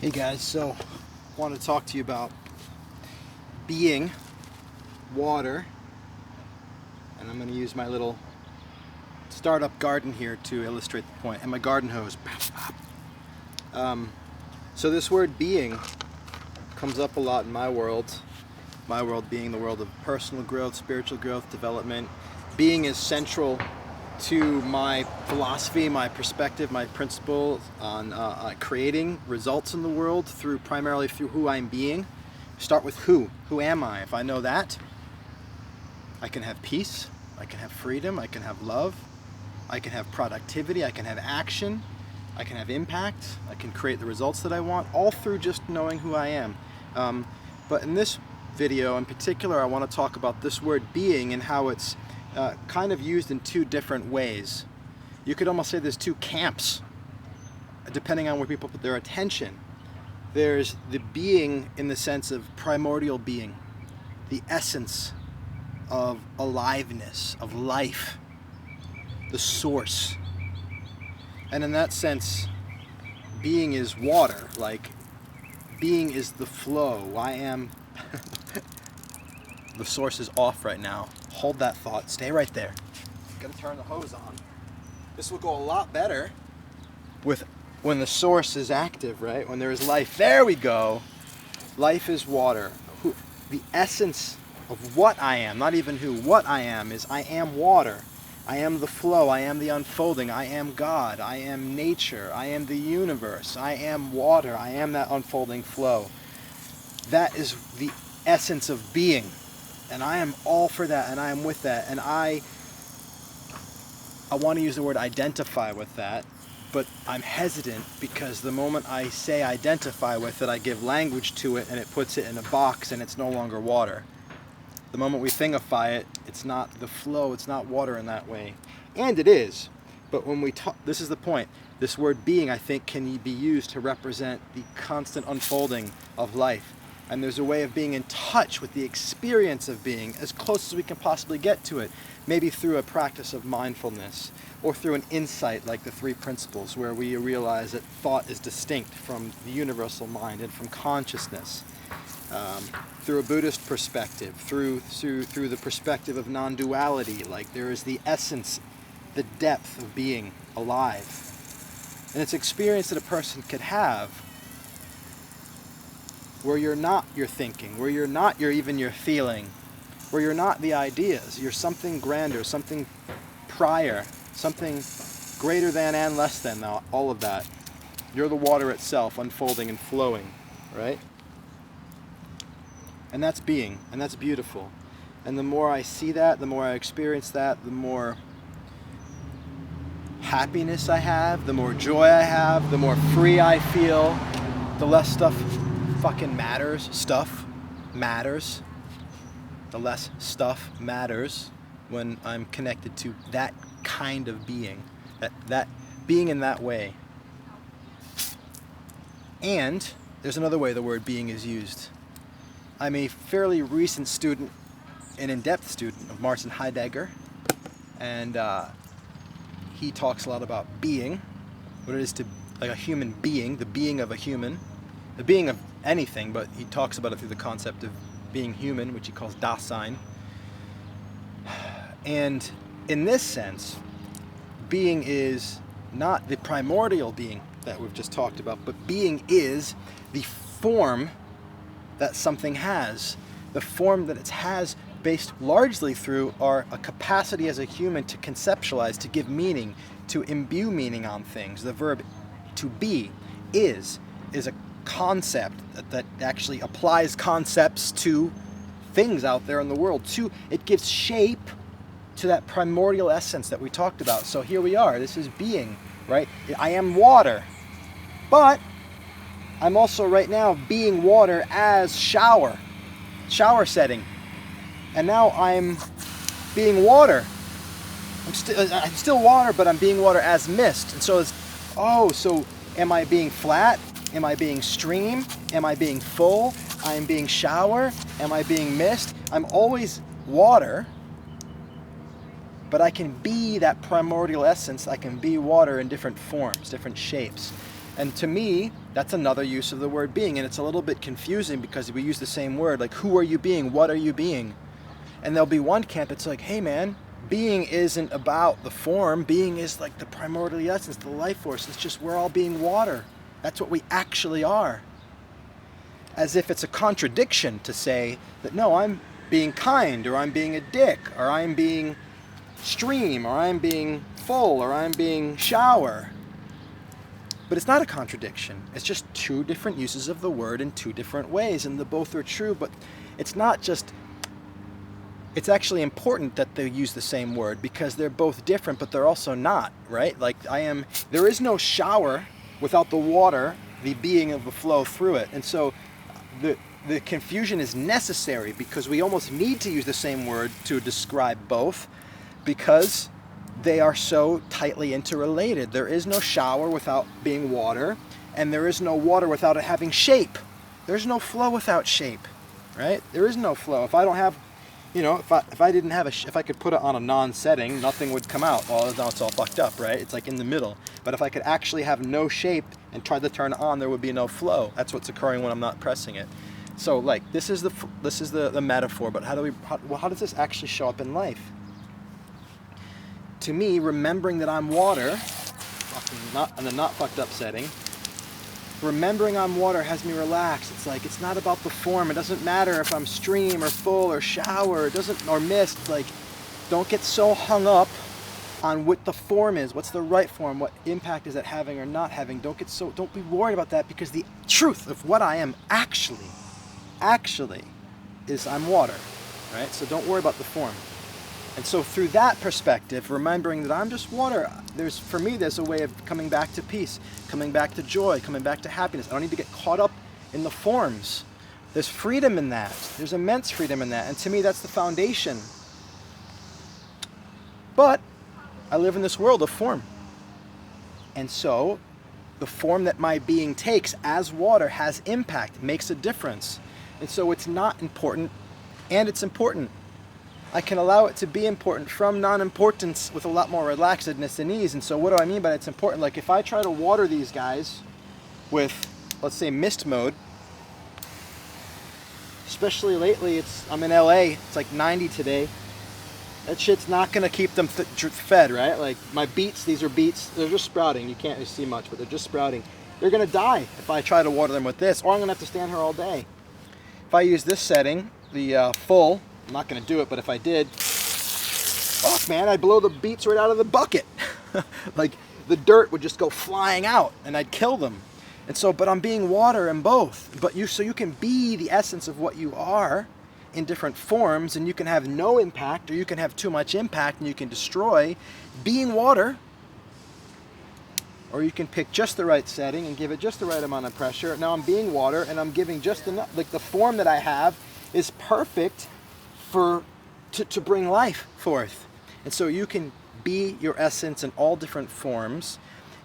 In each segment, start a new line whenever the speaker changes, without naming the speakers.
Hey guys, so I want to talk to you about being water, and I'm going to use my little startup garden here to illustrate the point, and my garden hose. So this word being comes up a lot in my world being the world of personal growth, spiritual growth, development. Being is central to my philosophy, my perspective, my principle on creating results in the world primarily through who I'm being. Start with who. Who am I? If I know that, I can have peace, I can have freedom, I can have love, I can have productivity, I can have action, I can have impact, I can create the results that I want, all through just knowing who I am. But in this video in particular, I want to talk about this word being and how it's kind of used in two different ways. You could almost say there's two camps, depending on where people put their attention. There's the being in the sense of primordial being, the essence of aliveness, of life, the source. And in that sense, being is water, like being is the flow. I am the source is off right now. Hold that thought. Stay right there. Gotta turn the hose on. This will go a lot better with when the source is active, right? When there is life. There we go. Life is water. The essence of what I am, not even who, what I am is I am water. I am the flow. I am the unfolding. I am God. I am nature. I am the universe. I am water. I am that unfolding flow. That is the essence of being. And I am all for that, and I am with that, and I want to use the word identify with that, but I'm hesitant because the moment I say identify with it, I give language to it, and it puts it in a box, and it's no longer water. The moment we thingify it, it's not the flow, it's not water in that way. And it is, but when we talk, this is the point, this word being, I think, can be used to represent the constant unfolding of life. And there's a way of being in touch with the experience of being as close as we can possibly get to it. Maybe through a practice of mindfulness or through an insight like the three principles where we realize that thought is distinct from the universal mind and from consciousness. Through a Buddhist perspective, through the perspective of non-duality, like there is the essence, the depth of being alive. And it's an experience that a person could have where you're not your thinking, where you're not even your feeling, where you're not the ideas, you're something grander, something prior, something greater than and less than all of that. You're the water itself, unfolding and flowing, right? And that's being, and that's beautiful. And the more I see that, the more I experience that, the more happiness I have, the more joy I have, the more free I feel, the less stuff fucking matters. Stuff matters. The less stuff matters when I'm connected to that kind of being, that being in that way. And there's another way the word being is used. I'm a fairly recent student, an in-depth student of Martin Heidegger, and he talks a lot about being, what it is to, like a human being, the being of a human, the being of anything, but he talks about it through the concept of being human, which he calls Dasein. And in this sense, being is not the primordial being that we've just talked about, but being is the form that something has. The form that it has based largely through a capacity as a human to conceptualize, to give meaning, to imbue meaning on things. The verb to be is a concept that actually applies concepts to things out there in the world. It gives shape to that primordial essence that we talked about. So here we are. This is being, right? I am water, but I'm also right now being water as shower setting. And now I'm being water. I'm still water, but I'm being water as mist. And so so am I being flat? Am I being stream? Am I being full? I'm being shower? Am I being mist? I'm always water, but I can be that primordial essence. I can be water in different forms, different shapes. And to me, That's another use of the word being, and it's a little bit confusing because we use the same word, like who are you being, what are you being? And there'll be one camp that's like, hey man, being isn't about the form, being is like the primordial essence, the life force, it's just we're all being water. That's what we actually are. As if it's a contradiction to say that no, I'm being kind, or I'm being a dick, or I'm being stream, or I'm being full, or I'm being shower. But it's not a contradiction. It's just two different uses of the word in two different ways, and the both are true, but it's not just, it's actually important that they use the same word because they're both different, but they're also not, right? Like there is no shower without the water, the being of the flow through it. And so the confusion is necessary because we almost need to use the same word to describe both because they are so tightly interrelated. There is no shower without being water, and there is no water without it having shape. There's no flow without shape, right? There is no flow. If I don't have, if I didn't have if I could put it on a non-setting, nothing would come out. Well, now it's all fucked up, right? It's like in the middle. But if I could actually have no shape and try to turn it on, there would be no flow. That's what's occurring when I'm not pressing it. So like this is the metaphor, but how does this actually show up in life? To me, remembering that I'm water, not in a not fucked up setting, remembering I'm water has me relaxed. It's like, it's not about the form. It doesn't matter if I'm stream or full or shower, or mist. Like, don't get so hung up on what the form is. What's the right form? What impact is that having or not having? Don't be worried about that, because the truth of what I am actually is I'm water, right? So don't worry about the form. And so through that perspective, remembering that I'm just water, for me, there's a way of coming back to peace, coming back to joy, coming back to happiness. I don't need to get caught up in the forms. There's freedom in that. There's immense freedom in that. And to me, that's the foundation. But I live in this world of form. And so the form that my being takes as water has impact, makes a difference. And so it's not important, and it's important. I can allow it to be important from non-importance with a lot more relaxedness and ease. And so what do I mean by it's important? Like if I try to water these guys with, let's say, mist mode, especially lately, I'm in LA, it's like 90 today. That shit's not gonna keep them fed, right? Like my beets, these are beets, they're just sprouting. You can't really see much, but they're just sprouting. They're gonna die if I try to water them with this, or I'm gonna have to stand here all day. If I use this setting, the full, I'm not going to do it, but if I did, fuck man, I'd blow the beets right out of the bucket. Like the dirt would just go flying out and I'd kill them. And so, but I'm being water in both. So you can be the essence of what you are in different forms, and you can have no impact, or you can have too much impact and you can destroy being water. Or you can pick just the right setting and give it just the right amount of pressure. Now I'm being water and I'm giving just enough. Like the form that I have is perfect to bring life forth. And so you can be your essence in all different forms,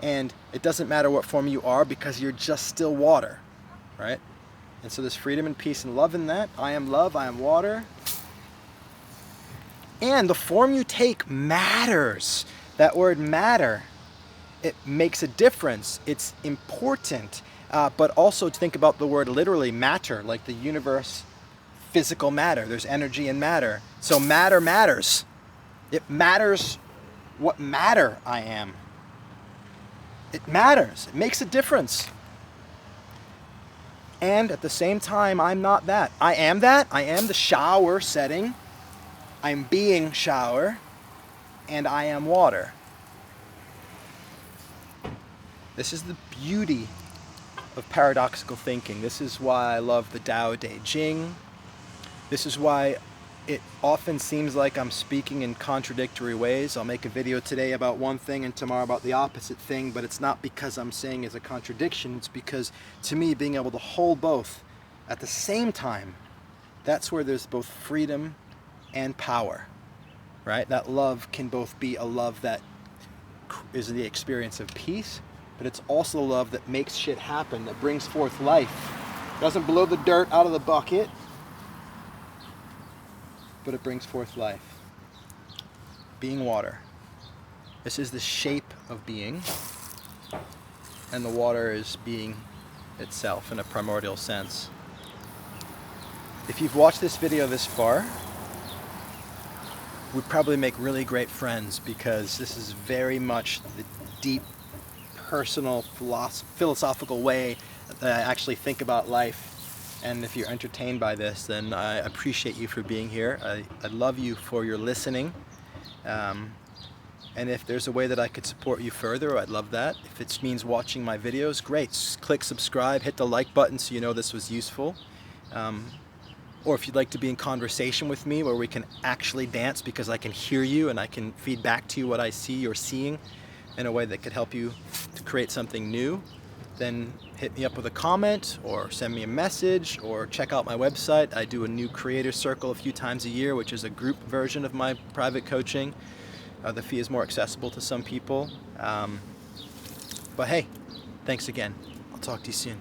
and it doesn't matter what form you are because you're just still water, right? And so there's freedom and peace and love in that. I am love, I am water. And the form you take matters. That word matter, it makes a difference. It's important. But also to think about the word literally, matter, like the universe, physical matter. There's energy in matter. So matter matters. It matters what matter I am. It matters. It makes a difference. And at the same time, I'm not that. I am that. I am the shower setting. I'm being shower. And I am water. This is the beauty of paradoxical thinking. This is why I love the Tao Te Ching. This is why it often seems like I'm speaking in contradictory ways. I'll make a video today about one thing and tomorrow about the opposite thing, but it's not because I'm saying it's a contradiction. It's because, to me, being able to hold both at the same time, that's where there's both freedom and power, right? That love can both be a love that is the experience of peace, but it's also the love that makes shit happen, that brings forth life. Doesn't blow the dirt out of the bucket, but it brings forth life. Being water. This is the shape of being, and the water is being itself in a primordial sense. If you've watched this video this far, we'd probably make really great friends, because this is very much the deep, personal, philosophical way that I actually think about life. And if you're entertained by this, then I appreciate you for being here. I love you for your listening. And if there's a way that I could support you further, I'd love that. If it means watching my videos, great. Click subscribe, hit the like button so you know this was useful. Or if you'd like to be in conversation with me where we can actually dance, because I can hear you and I can feed back to you what I see you're seeing in a way that could help you to create something new, then hit me up with a comment or send me a message, or check out my website. I do a new creator circle a few times a year, which is a group version of my private coaching. The fee is more accessible to some people. But hey, thanks again. I'll talk to you soon.